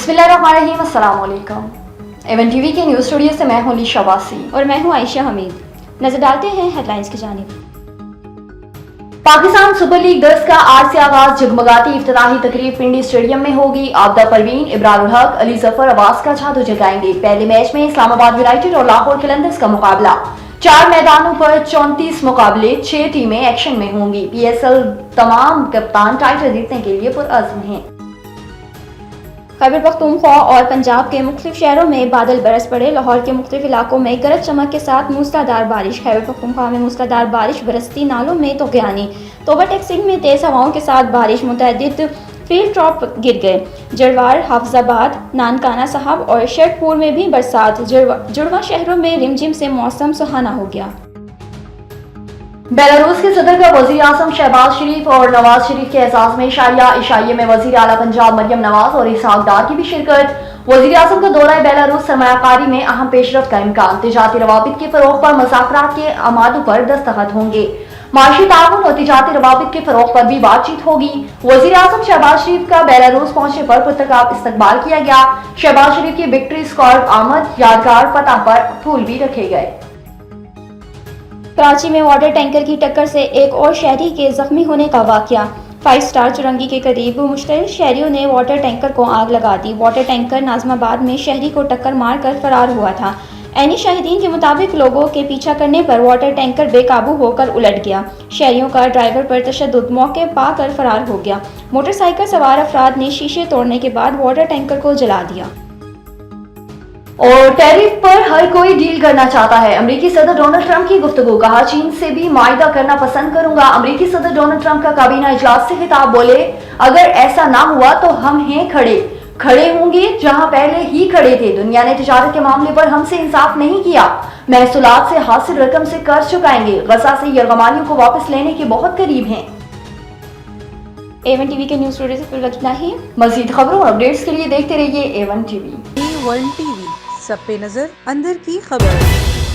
बिस्मिल्लाहिर्रहमानिर्रहीम, अस्सलाम वालेकुम। एवन टीवी के न्यूज़ स्टूडियो से मैं हूं लिशा वासी और मैं हूं आयशा हमीद। नजर डालते हैं हेडलाइंस की जानिब। पाकिस्तान सुपर लीग 10 का आज से आगाज। जगमगाती इफ्तिताही तकरीब पिंडी स्टेडियम में होगी। आबदा परवीन, इब्रारुल हक, अली जफर अब्बास का जादू जगाएंगे। पहले मैच में इस्लामाबाद यूनाइटेड और लाहौर कलंदर्स का मुकाबला। 4 मैदानों पर 34 मुकाबले, 6 टीमें एक्शन में होंगी। PSL तमाम कप्तान टाइटल जीतने के लिए पुरअज़्म हैं। खैबर पख्तूनख्वा और पंजाब के मुख्तलिफ शहरों में बादल बरस पड़े। लाहौर के मुख्तलिफ इलाकों में गरज चमक के साथ मूसलाधार बारिश। खैबर पख्तूनख्वा में मूसलाधार बारिश बरसती नालों में तोगयानी। तोबा टेक्सिंग में तेज हवाओं के साथ बारिश, मुतअद्दिद फील्ड ड्रॉप गिर गए। जड़वार, हाफजाबाद, नानकाना साहब और शेखपुर में भी बरसात। जुड़वा शहरों में रिमझिम से मौसम सुहाना हो गया। बेलारूस के सदर का वज़ीर आज़म शहबाज शरीफ और नवाज शरीफ के एजाज में इशाइया में वज़ीर आला पंजाब मरियम नवाज और इसहाक डार की भी शिरकत। वज़ीर आज़म का दौरा बेलारूस सरमायाकारी में अहम पेशरफ्त का इम्कान। तिजारती रवाबित के फरोग पर मुज़ाकरात के अमादों पर दस्तखत होंगे। माशी ताउन और तिजारती रवाबित के फरोग पर भी बातचीत होगी। वज़ीर आज़म शहबाज शरीफ का बेलारूस पहुंचने पर पुरतकाब इस्तकबाल किया गया। शहबाज शरीफ की विक्ट्री स्क्वाड आमद यादगार फतह पर फूल भी रखे गए। कराची में वाटर टैंकर की टक्कर से एक और शहरी के जख्मी होने का वाकया। 5 स्टार चुरंगी के करीब मुश्तइल शहरियों ने वाटर टैंकर को आग लगा दी। वाटर टैंकर नाज़माबाद में शहरी को टक्कर मारकर फरार हुआ था। ऐनी शाहिदीन के मुताबिक लोगों के पीछा करने पर वाटर टैंकर बेकाबू होकर उलट गया। शहरियों का ड्राइवर पर तशद्दुद, मौके पाकर फरार हो गया। मोटरसाइकिल सवार अफराद ने शीशे तोड़ने के बाद वाटर टैंकर को जला दिया। और टैरिफ पर हर कोई डील करना चाहता है। अमेरिकी सदर डोनाल्ड ट्रंप की गुफ्तगू, कहा चीन से भी मुआहिदा करना पसंद करूंगा। अमेरिकी सदर डोनाल्ड ट्रंप का काबीना इजलास से खिताब, बोले अगर ऐसा ना हुआ तो हम हैं खड़े होंगे जहां पहले ही खड़े थे। दुनिया ने तिजारत के मामले पर हमसे इंसाफ नहीं किया। महसूलात से हासिल रकम से कर्ज चुकाएंगे। गजा से यरगमानियों को वापस लेने के बहुत करीब हैं। A1 टीवी के न्यूज़ स्टूडियो से इतना ही। मजीद खबरों और अपडेट्स के लिए देखते रहिए A1 टीवी। A1 टीवी, सब पे नजर, अंदर की खबर।